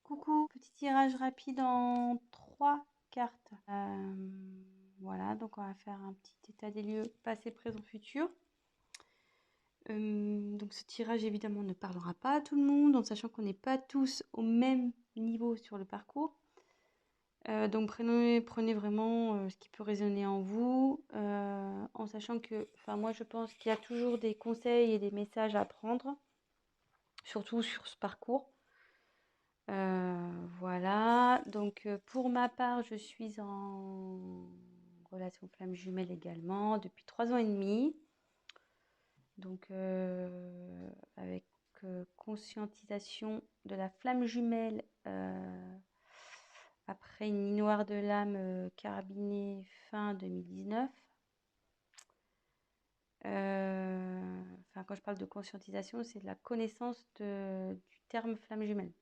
Coucou, petit tirage rapide en 3 cartes. Voilà, donc on va faire un petit état des lieux passé, présent, futur. Donc ce tirage évidemment ne parlera pas à tout le monde, en sachant qu'on n'est pas tous au même niveau sur le parcours. Donc prenez vraiment ce qui peut résonner en vous, en sachant que, moi je pense qu'il y a toujours des conseils et des messages à prendre, surtout sur ce parcours. Voilà, donc pour ma part, je suis en relation flamme jumelle également depuis 3 ans et demi. Donc avec conscientisation de la flamme jumelle après une nuit noire de l'âme carabinée fin 2019. Quand je parle de conscientisation, c'est de la connaissance du terme flamme jumelle.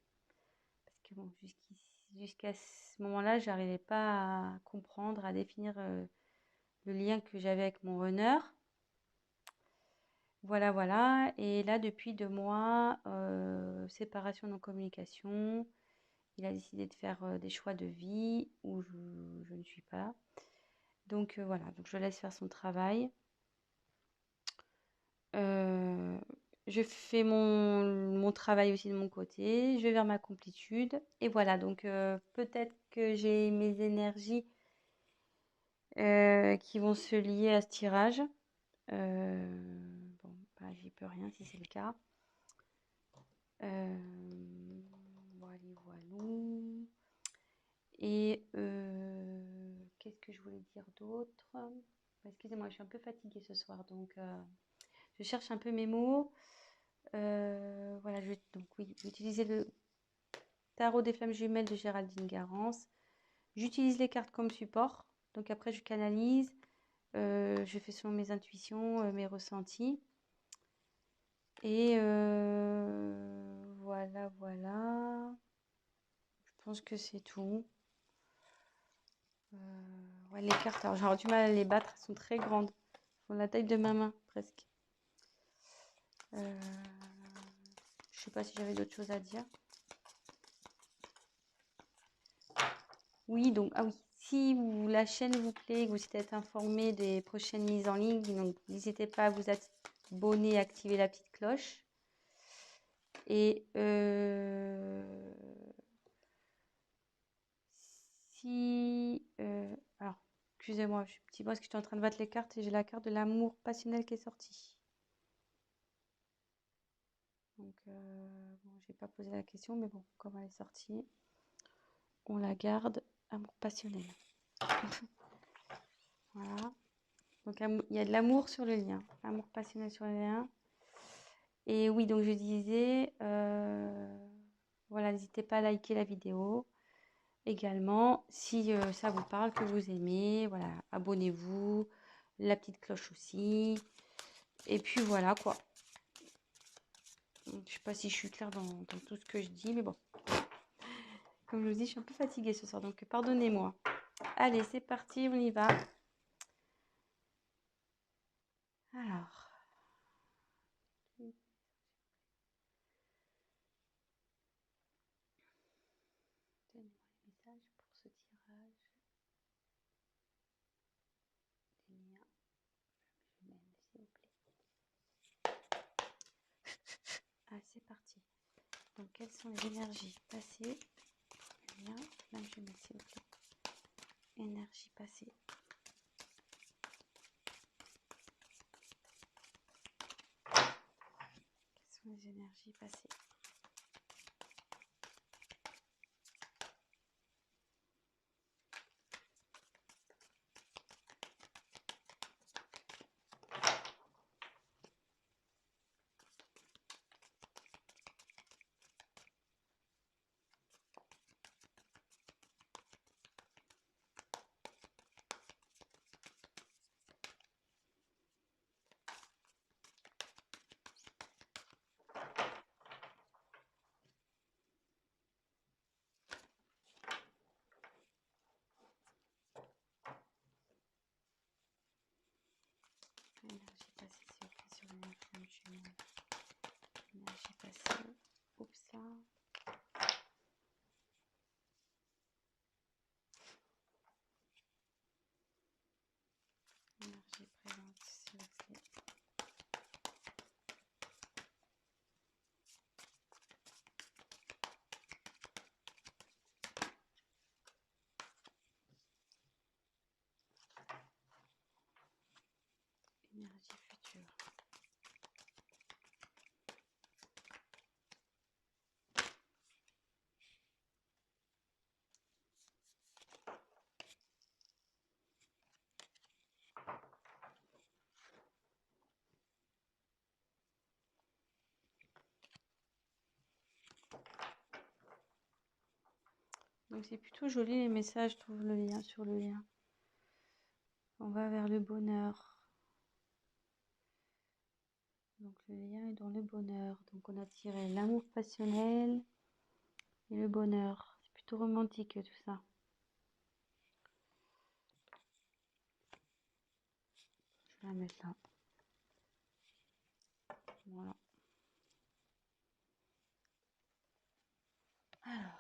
Parce que bon, jusqu'à ce moment-là, j'arrivais pas à comprendre, à définir le lien que j'avais avec mon runner. Voilà, voilà. Et là, depuis 2 mois, séparation non-communication. Il a décidé de faire des choix de vie où je ne suis pas. Donc voilà, donc je laisse faire son travail. Je fais mon travail aussi de mon côté. Je vais vers ma complétude. Et voilà, donc peut-être que j'ai mes énergies qui vont se lier à ce tirage. Bon, j'y peux rien si c'est le cas. Voilà, voilà. Et qu'est-ce que je voulais dire d'autre? Excusez-moi, je suis un peu fatiguée ce soir, donc je cherche un peu mes mots. Voilà, je vais utiliser le tarot des flammes jumelles de Géraldine Garance. J'utilise les cartes comme support, donc après je canalise. Je fais selon mes intuitions, mes ressentis. Et voilà, voilà. Je pense que c'est tout. Ouais, les cartes, alors j'aurais du mal à les battre, elles sont très grandes. Elles font la taille de ma main, presque. Je sais pas si j'avais d'autres choses à dire. Oui, donc, oui. Si la chaîne vous plaît, que vous êtes informé des prochaines mises en ligne, donc n'hésitez pas à vous abonner et activer la petite cloche. Et alors, excusez-moi, je suis petit peu parce que j'étais en train de battre les cartes et j'ai la carte de l'amour passionnel qui est sortie. Donc, bon, j'ai pas posé la question, mais bon, comme elle est sortie, on la garde. Amour passionnel. Voilà. Donc, il y a de l'amour sur le lien. Amour passionnel sur le lien. Et oui, donc je disais, voilà, n'hésitez pas à liker la vidéo. Également, si ça vous parle, que vous aimez, voilà, abonnez-vous, la petite cloche aussi. Et puis voilà quoi. Je sais pas si je suis claire dans tout ce que je dis, mais bon. Comme je vous dis, je suis un peu fatiguée ce soir, donc pardonnez-moi. Allez, c'est parti, on y va. Alors. Donnez-moi les messages pour ce tirage. Des liens. S'il vous plaît. Ah, c'est parti. Donc, quelles sont les énergies passées? Lien, flamme jumelle, s'il vous plaît. Énergie passée. Quelles sont les énergies passées? Donc c'est plutôt joli les messages, je trouve, le lien sur le lien. On va vers le bonheur. Donc le lien est dans le bonheur. Donc on a tiré l'amour passionnel et le bonheur. C'est plutôt romantique tout ça. Je vais la mettre là. Voilà. Alors,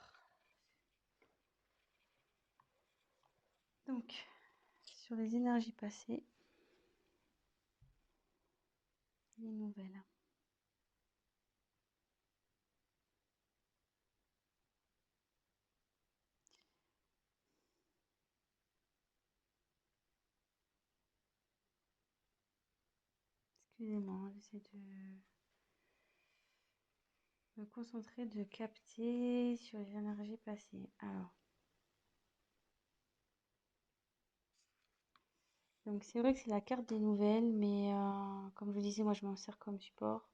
donc, sur les énergies passées, les nouvelles. Excusez-moi, j'essaie de me concentrer, de capter sur les énergies passées. Alors, donc c'est vrai que c'est la carte des nouvelles, mais comme je vous disais, moi je m'en sers comme support.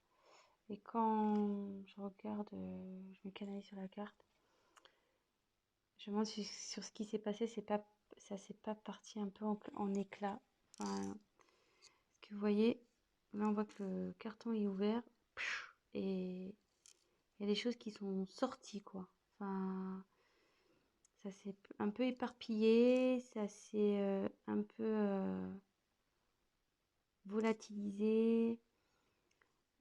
Et quand je regarde, je me canalise sur la carte, je me demande sur ce qui s'est passé, ça s'est pas parti un peu en éclats. Enfin, ce que vous voyez, là on voit que le carton est ouvert et il y a des choses qui sont sorties, quoi. Enfin, ça s'est un peu éparpillé, ça s'est un peu volatilisé.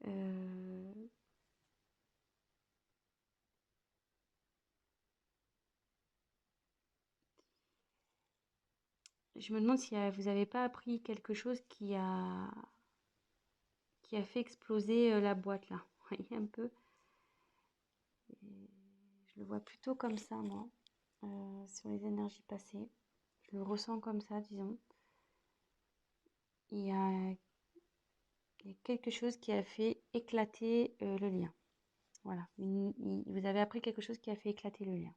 euh, je me demande si vous n'avez pas appris quelque chose qui a fait exploser la boîte là. Vous voyez un peu. Et je le vois plutôt comme ça, moi, sur les énergies passées. Je le ressens comme ça, disons. Il y a, il y a quelque chose qui a fait éclater le lien. Voilà. Vous avez appris quelque chose qui a fait éclater le lien.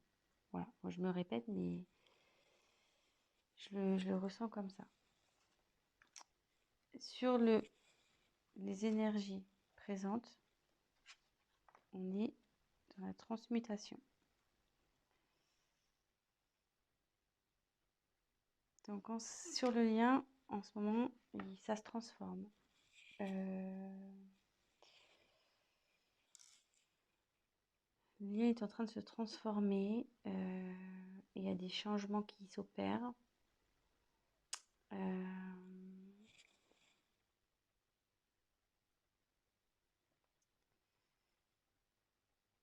Voilà. Moi, je me répète, mais je le ressens comme ça. Sur les énergies présentes, on est dans la transmutation. Donc sur le lien, en ce moment, ça se transforme. Le lien est en train de se transformer. Il y a des changements qui s'opèrent.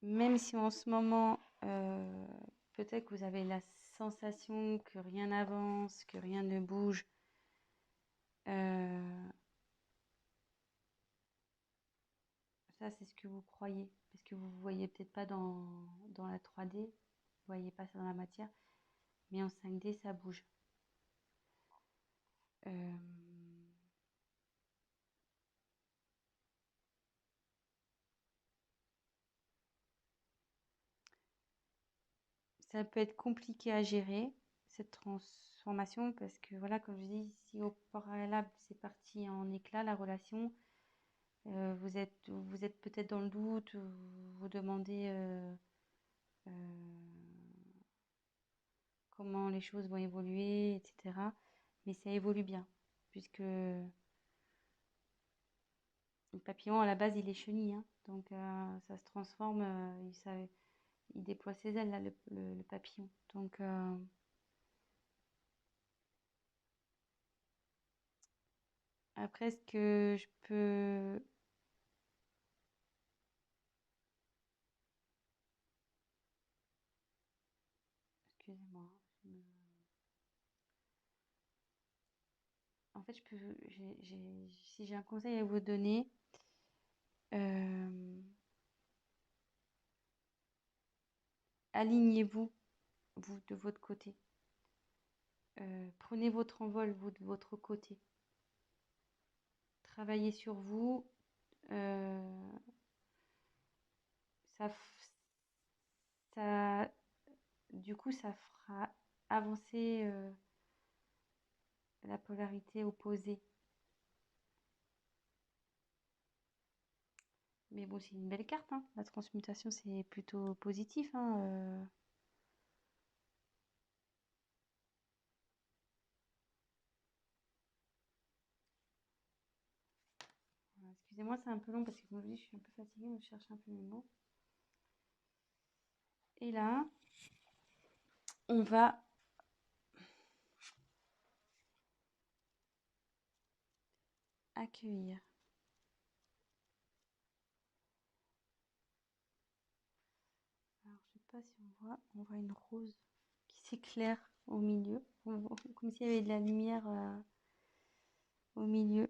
Même si en ce moment, peut-être que vous avez la sensation que rien n'avance, que rien ne bouge. Ça, c'est ce que vous croyez. Parce que vous ne voyez peut-être pas dans la 3D. Vous ne voyez pas ça dans la matière. Mais en 5D, ça bouge. Euh, Ça peut être compliqué à gérer, cette transformation, parce que voilà, comme je dis, si au préalable c'est parti en éclat, la relation, vous êtes peut-être dans le doute, vous vous demandez euh, comment les choses vont évoluer, etc. Mais ça évolue bien, puisque le papillon, à la base, il est chenille, hein, donc ça se transforme, il déploie ses ailes, là, le papillon. Donc, après, ce que je peux... Excusez-moi. En fait, si j'ai un conseil à vous donner, euh, alignez-vous, vous, de votre côté. Prenez votre envol, vous, de votre côté. Travaillez sur vous. euh, ça, ça, du coup, ça fera avancer la polarité opposée. Mais bon, c'est une belle carte, hein. La transmutation, c'est plutôt positif, hein. Excusez-moi, c'est un peu long parce que comme je vous dis, je suis un peu fatiguée, mais je cherche un peu mes mots. Et là, on va accueillir. Alors, je sais pas si on voit une rose qui s'éclaire au milieu, comme s'il y avait de la lumière au milieu.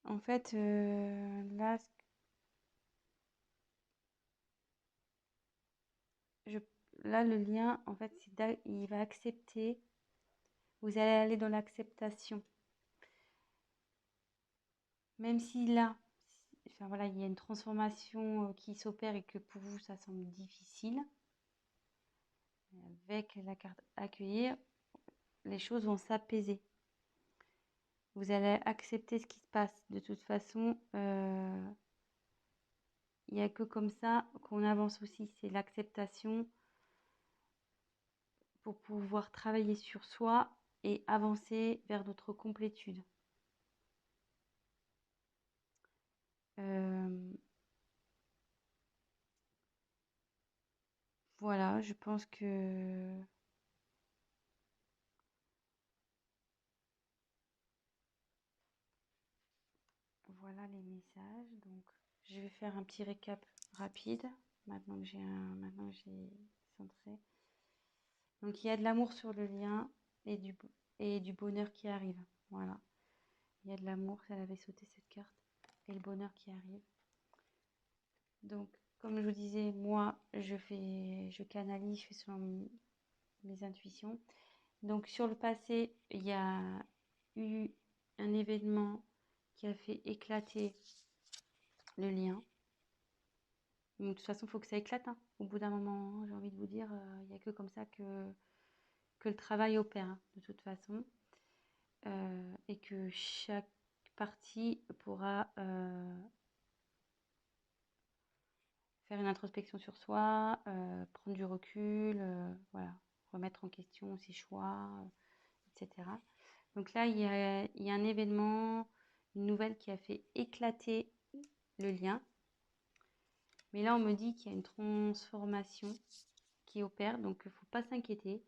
En fait, là, je, là, le lien, en fait, il va accepter. Vous allez aller dans l'acceptation. Même si là, enfin voilà, il y a une transformation qui s'opère et que pour vous, ça semble difficile, avec la carte accueillir, les choses vont s'apaiser. Vous allez accepter ce qui se passe. De toute façon, il n'y a que comme ça qu'on avance aussi. C'est l'acceptation pour pouvoir travailler sur soi et avancer vers notre complétude. Voilà, je pense que voilà les messages. Donc, je vais faire un petit récap rapide. Maintenant que j'ai centré. Donc, il y a de l'amour sur le lien et du bonheur qui arrive. Voilà. Il y a de l'amour, elle avait sauté cette carte. Et le bonheur qui arrive. Donc, comme je vous disais, moi, je canalise, je fais selon mes intuitions. Donc, sur le passé, il y a eu un événement qui a fait éclater le lien. Donc, de toute façon, il faut que ça éclate, hein. Au bout d'un moment, j'ai envie de vous dire, il n'y a que comme ça que le travail opère, hein, de toute façon. Et que chaque partie pourra faire une introspection sur soi, prendre du recul, voilà, remettre en question ses choix, etc. Donc là, il y a un événement, une nouvelle qui a fait éclater le lien. Mais là, on me dit qu'il y a une transformation qui opère, donc il ne faut pas s'inquiéter.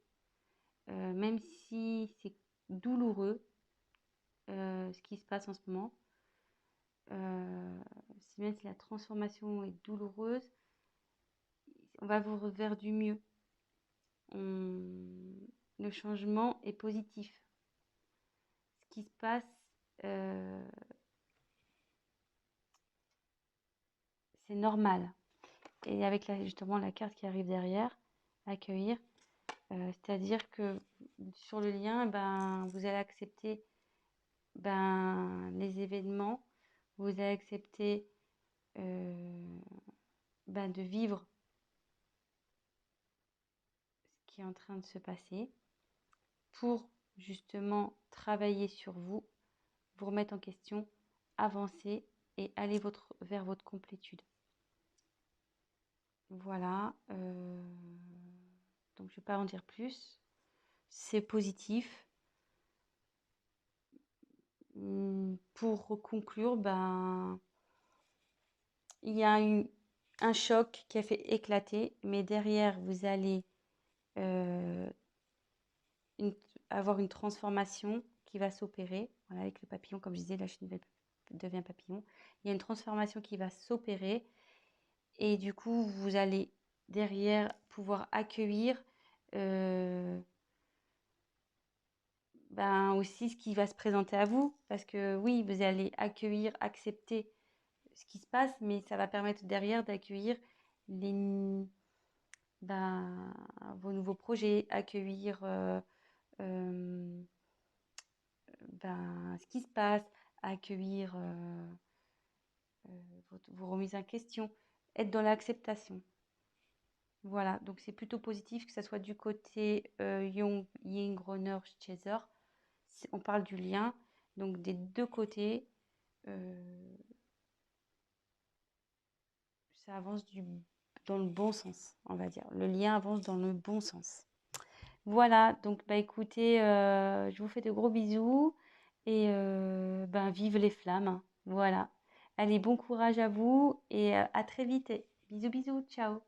Même si c'est douloureux, ce qui se passe en ce moment, même si la transformation est douloureuse, on va vous vers du mieux. Le changement est positif. Ce qui se passe, euh, c'est normal. Et avec justement la carte qui arrive derrière, accueillir, c'est-à-dire que sur le lien, ben, vous allez accepter les événements, vous allez accepter de vivre ce qui est en train de se passer pour justement travailler sur vous, vous remettre en question, avancer et aller vers votre complétude. Voilà. Donc je ne vais pas en dire plus. C'est positif. Pour conclure, il y a eu un choc qui a fait éclater, mais derrière, vous allez avoir une transformation qui va s'opérer. Voilà, avec le papillon, comme je disais, la chenille devient papillon. Il y a une transformation qui va s'opérer et du coup, vous allez derrière pouvoir accueillir aussi ce qui va se présenter à vous. Parce que oui, vous allez accueillir, accepter ce qui se passe, mais ça va permettre derrière d'accueillir les, vos nouveaux projets, accueillir ce qui se passe, accueillir vos remises en question, être dans l'acceptation. Voilà, donc c'est plutôt positif que ça soit du côté Jung, Ying, Groner, Chaser. On parle du lien, donc des deux côtés, ça avance dans le bon sens, on va dire. Le lien avance dans le bon sens. Voilà, donc bah écoutez, je vous fais de gros bisous et ben vive les flammes. Voilà. Allez, bon courage à vous et à très vite. Bisous, bisous, ciao.